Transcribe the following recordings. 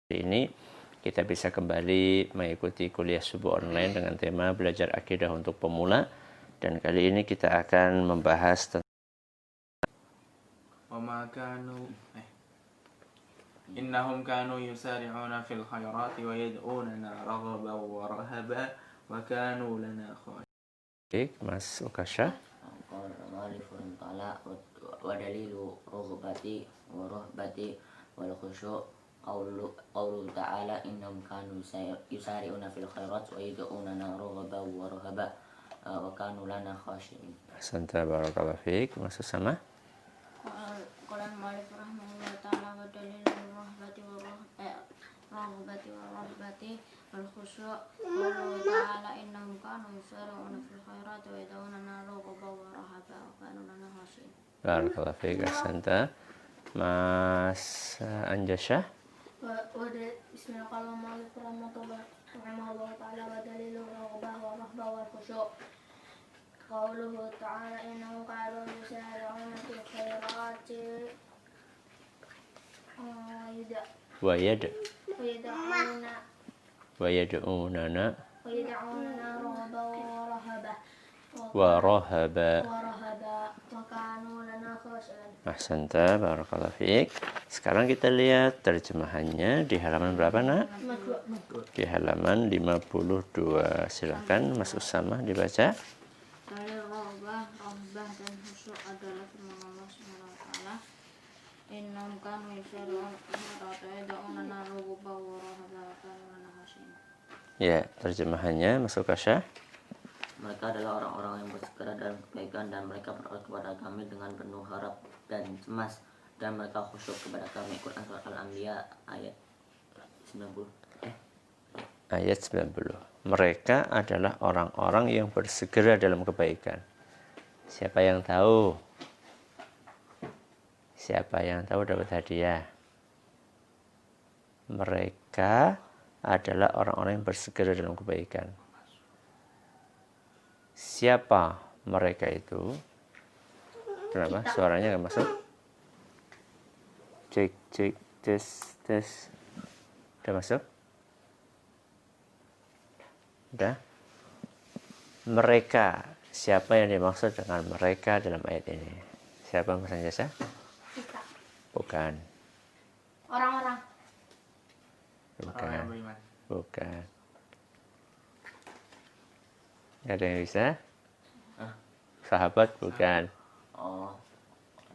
Ini kita bisa kembali mengikuti kuliah subuh online dengan tema belajar akidah untuk pemula, dan kali ini kita akan membahas tentang innahum kanu yusari'una fil khairati wa yad'unana raghaban wa rahaban wa kanu lana khashi'in. Mas Ukasha. Wa dalilu raghbati wa rahbati wal khusyu' qawlu ta'ala innahum kanu yusari'una fil khairat wa yad'unana raghaban wa rahaban wa kanu lana khashi'in. Ahsanta barakallahu fiik. Mas Usama. Qala al-mu'allif rahimahullah ta'ala wa dalilu rahbati wa raghbati wa rahbati wal khusyu' qawlu ta'ala innahum kanu yusari'una fil khairat wa yad'unana raghaban wa rahaban wa kanu lana khashi'in. Barakallahu fiik. Ahsanta. Mas Anjasha. Bismillahirrahmanirrahim. Rahimahullah ta'ala wa dalilu raghbah wa rahbah wal khusyu' qawluhu ta'ala innahum kanu yusari'una fil khairati wa yad'unana raghaban wa rahaban wa kanu lana khashi'in. Ahsanta barakallahu fiik. Sekarang kita lihat terjemahannya di halaman berapa, Nak? Di halaman 52. Silakan Mas Usama dibaca. Dalil rahbah dan khusyuk adalah firman Allah Subhanahu wa taala, innahum kanu yusari'una fil khairati wa yad'unana raghaban wa rahaban wa kanu lana khashi'in. Ya, terjemahannya Mas Ukasha. Mereka adalah orang-orang yang bersegera dalam kebaikan, dan mereka berdoa kepada kami dengan penuh harap dan cemas, dan mereka khusyuk kepada kami. Quran Surat Al-Anbiya ayat 90. Ayat 90. Mereka adalah orang-orang yang bersegera dalam kebaikan. Siapa yang tahu? Siapa yang tahu dapat hadiah? Mereka adalah orang-orang yang bersegera dalam kebaikan. Siapa mereka itu? Kenapa? Suaranya nggak masuk? Cek, tes. Udah masuk? Udah? Mereka. Siapa yang dimaksud dengan mereka dalam ayat ini? Siapa Mas Anjasa? Kita. Bukan. Orang-orang. Bukan. Bukan. Ada yang bisa? Sahabat bukan. Oh,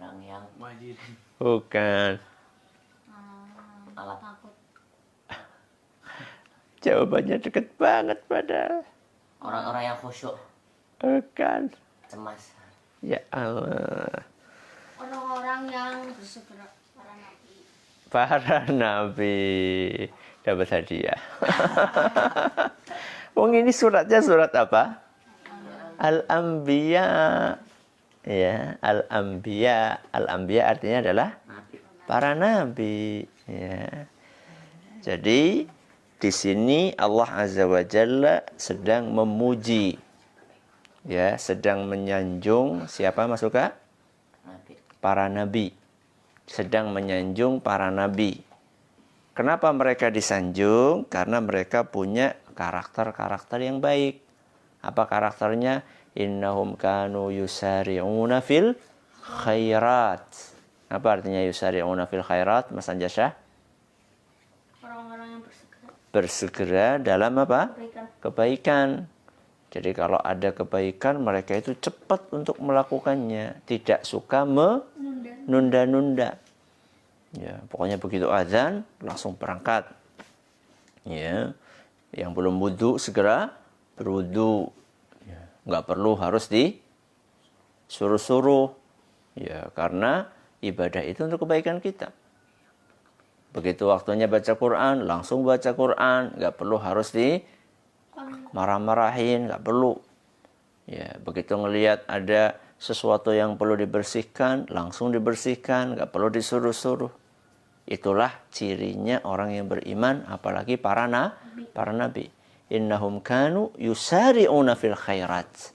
orang yang wajib. Bukan. alat Takut. Jawabannya dekat banget padahal. orang-orang yang khusyuk, Bukan. cemas. Ya Allah. Orang-orang yang bersegera, para nabi. Para nabi dapat hadiah. Wong ini suratnya surat apa? Al-Anbiya. Ya, Al-Anbiya. Al-Anbiya artinya adalah para nabi. Ya. Jadi di sini Allah Azza wa Jalla sedang memuji, ya, sedang menyanjung siapa Masuka? Para nabi. Sedang menyanjung para nabi. Kenapa mereka disanjung? Karena mereka punya karakter-karakter yang baik. Apa karakternya? Innahum kanu yusari'una fil khairat. Apa artinya yusari'una fil khairat, Mas Anjasha? Orang-orang yang bersegera. Bersegera dalam apa? Kebaikan. Kebaikan. Jadi kalau ada kebaikan, mereka itu cepat untuk melakukannya. Tidak suka menunda-nunda. Ya, pokoknya begitu azan langsung berangkat. Ya, yang belum wudu segera berwudu. Ya, nggak perlu harus disuruh-suruh. Ya, karena ibadah itu untuk kebaikan kita. Begitu waktunya baca Quran, langsung baca Quran, nggak perlu harus marah-marahin, nggak perlu. Ya, begitu ngelihat ada sesuatu yang perlu dibersihkan, langsung dibersihkan, nggak perlu disuruh-suruh. Itulah cirinya orang yang beriman, apalagi para nabi. Innahum kanu yusari'una fil khairat.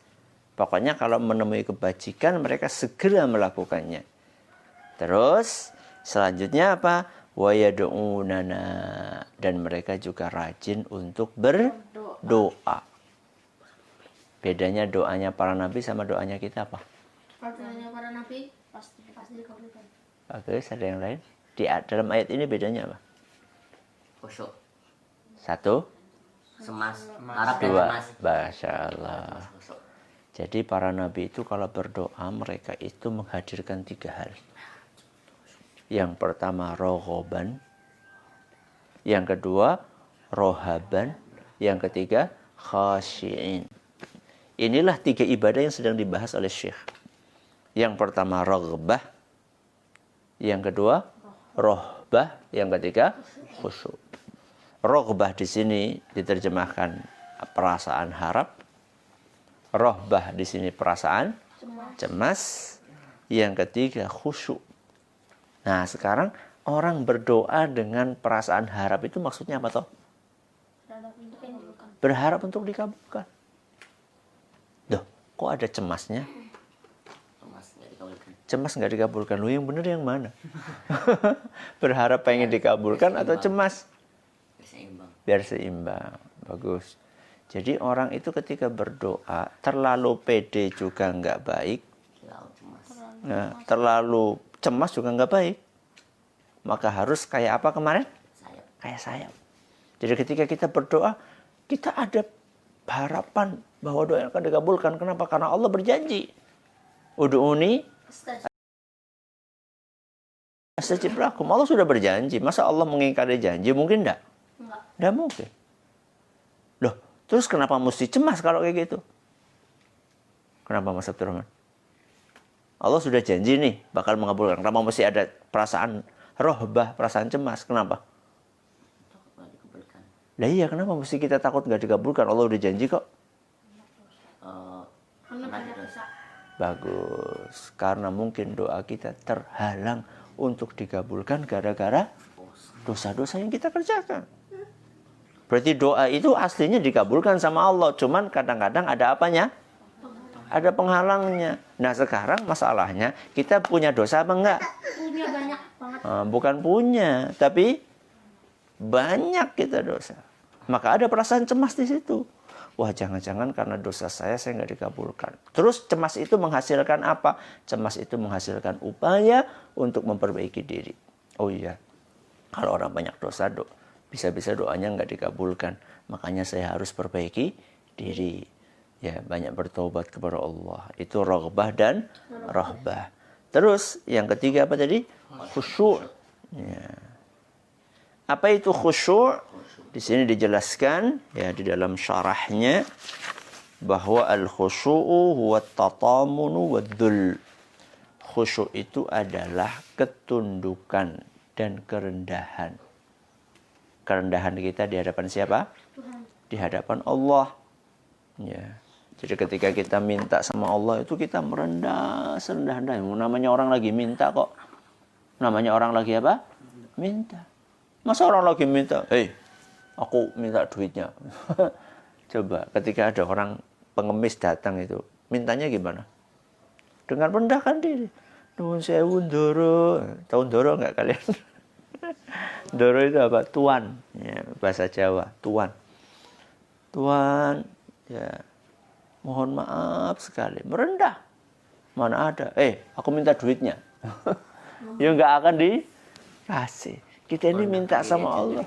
Pokoknya kalau menemui kebajikan, mereka segera melakukannya. Terus selanjutnya apa? wa yad'unana, dan mereka juga rajin untuk berdoa. Bedanya doanya para nabi sama doanya kita apa? Doanya para nabi pasti dikabulkan. Bagus, ada yang lain? Di dalam ayat ini bedanya apa? Khusyuk. Satu, Semas. Harap dan dua. semas. Masya Allah. Khusyuk. Jadi para nabi itu kalau berdoa mereka itu menghadirkan 3 hal. Yang pertama raghaban, yang kedua rohaban, yang ketiga khashi'in. Inilah 3 ibadah yang sedang dibahas oleh Syekh. Yang pertama raghbah, yang kedua rohbah, yang ketiga khusyuk. Raghbah di sini diterjemahkan perasaan harap, rohbah di sini perasaan cemas, yang ketiga khusyuk. Nah, sekarang orang berdoa dengan perasaan harap itu maksudnya apa toh? Berharap untuk dikabulkan. Duh, kok ada cemasnya? Cemas nggak dikabulkan. Lu yang bener yang mana? Berharap pengen dikabulkan atau cemas? Biar seimbang. Bagus. Jadi orang itu ketika berdoa terlalu pede juga nggak baik. Nah, terlalu cemas juga nggak baik. Maka harus kayak apa kemarin? Kayak sayap. Jadi ketika kita berdoa, kita ada harapan bahwa doa akan dikabulkan. Kenapa? Karena Allah berjanji. Ud'uni astajib lakum. Allah sudah berjanji. Masa Allah mengingkari janji? Mungkin enggak? Enggak mungkin. Loh, terus kenapa mesti cemas kalau kayak gitu? Kenapa Mas Abdurrahman? Allah sudah janji nih bakal mengabulkan. Kenapa mesti ada perasaan rohbah, perasaan cemas? Kenapa? Lah iya, kenapa mesti kita takut nggak dikabulkan? Allah udah janji kok. Bagus. Karena mungkin doa kita terhalang untuk dikabulkan gara-gara dosa-dosa yang kita kerjakan. Berarti doa itu aslinya dikabulkan sama Allah. Cuman kadang-kadang ada apanya? Ada penghalangnya. Nah sekarang masalahnya kita punya dosa apa enggak? Punya banyak banget. Bukan punya, tapi banyak kita dosa. Maka ada perasaan cemas di situ. Wah, jangan-jangan karena dosa saya nggak dikabulkan. Terus cemas itu menghasilkan apa? Cemas itu menghasilkan upaya untuk memperbaiki diri. Oh iya, kalau orang banyak dosa, bisa-bisa doanya nggak dikabulkan. Makanya saya harus perbaiki diri. Ya, banyak bertobat kepada Allah. Itu raghbah dan rahbah. Terus yang ketiga apa tadi? Khusyuk. Ya. Apa itu khusyuk? Di sini dijelaskan ya di dalam syarahnya bahwa al-khusyu'u huwa tatamunu wad-dhul. Khusyuk itu adalah ketundukan dan kerendahan. Kerendahan kita di hadapan siapa? Tuhan. Di hadapan Allah. Ya. Jadi ketika kita minta sama Allah itu kita merendah serendah-rendahnya. Namanya orang lagi minta kok. Namanya orang lagi apa? Minta. Masa orang lagi minta, "Hei, aku minta duitnya." Coba ketika ada orang pengemis datang itu, mintanya gimana? Dengan rendahkan diri. Nuwun sewu ndoro. Tahu ndoro enggak kalian? Ndoro itu apa? Tuan. Ya, bahasa Jawa, tuan. Tuan, ya. Mohon maaf sekali, merendah. Mana ada? Aku minta duitnya. Ya enggak akan dikasih. Kita ini minta sama Allah.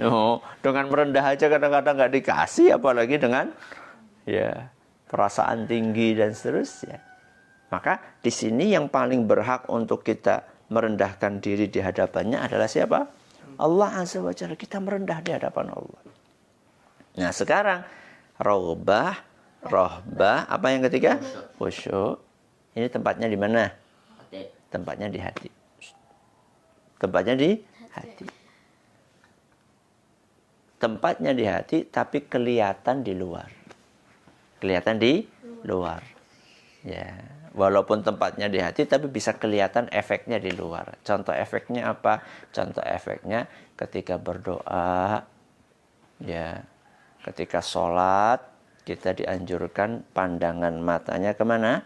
Oh, dengan merendah aja kadang-kadang nggak dikasih, apalagi dengan ya perasaan tinggi dan seterusnya. Maka di sini yang paling berhak untuk kita merendahkan diri di hadapannya adalah siapa? Allah Azza wa Jalla. Kita merendah di hadapan Allah. Nah sekarang raghbah, rahbah, apa yang ketiga? Khusyuk. Ini tempatnya di mana? Tempatnya di hati. Tempatnya di hati. Tempatnya di hati tapi kelihatan di luar. Kelihatan di luar. Ya, walaupun tempatnya di hati tapi bisa kelihatan efeknya di luar. Contoh efeknya apa? Contoh efeknya ketika berdoa, ya, ketika sholat kita dianjurkan pandangan matanya kemana?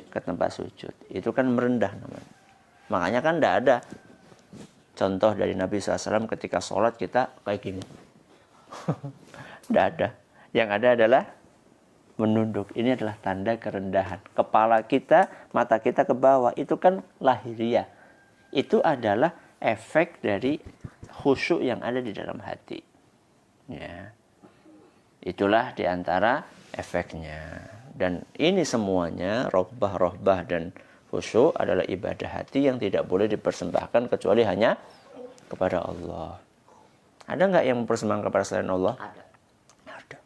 Ke tempat sujud. Itu kan merendah namanya. Makanya kan tidak ada contoh dari Nabi SAW ketika sholat kita kayak gini. Tidak ada. Yang ada adalah menunduk. Ini adalah tanda kerendahan. Kepala kita, mata kita ke bawah. Itu kan lahiriah. Itu adalah efek dari khusyuk yang ada di dalam hati. Ya. Itulah diantara efeknya. Dan ini semuanya, rohbah dan khusyuk adalah ibadah hati yang tidak boleh dipersembahkan kecuali hanya kepada Allah. Ada nggak yang mempersembahkan kepada selain Allah? Ada. Ada.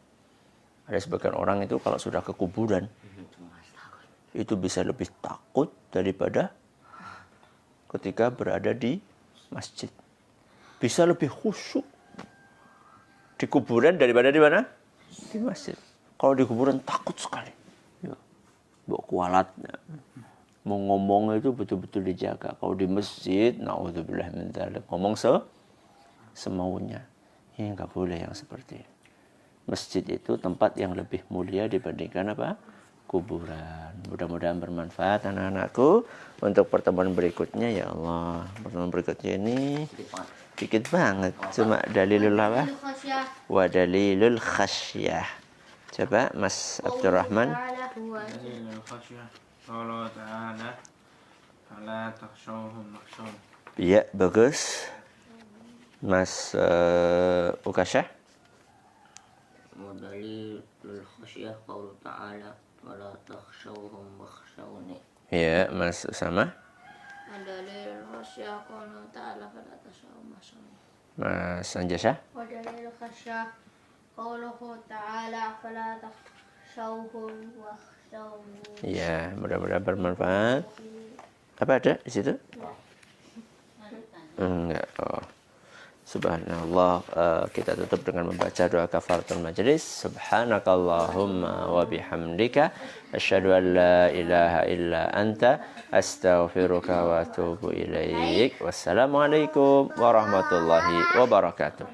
Ada sebagian orang itu kalau sudah ke kuburan, itu bisa lebih takut daripada ketika berada di masjid. Bisa lebih khusyuk di kuburan daripada di mana? Di masjid. Kalau di kuburan takut sekali. Ya. Bawa kualatnya. Mau ngomong itu betul-betul dijaga. Kalau di masjid, na'udzubillah min dzalik, ngomong semaunya. Ini nggak boleh yang seperti ini. Masjid itu tempat yang lebih mulia dibandingkan apa? Kuburan. Mudah-mudahan bermanfaat anak-anakku. Untuk pertemuan berikutnya, ya Allah. Pertemuan berikutnya ini dikit banget. Cuma dalilul apa? Wa dalilul khasyah. Coba Mas Abdurrahman. دليل الخشية قوله تعالى فلا تخشوهم واخشون. Ya, bagus. Mas Ukasyah. Wadalilul khasyah qaulu ta'ala wala takhshawhum wakhshawni. Ya, Mas Usama. Dalil khasyah qaulu ta'ala fala takhshawhum wakhshawni. Mas Anjasya. Wadalil khasyah qauluhu ta'ala fala takhshawhum wakhshawni. Ya, mudah-mudahan bermanfaat. Apa ada di situ? Enggak. Oh. Subhanallah, kita tutup dengan membaca doa kafaratul majlis. Subhanakallahumma wa bihamdika asyhadu an la ilaha illa anta astaghfiruka wa atubu ilaik. Wassalamualaikum warahmatullahi wabarakatuh.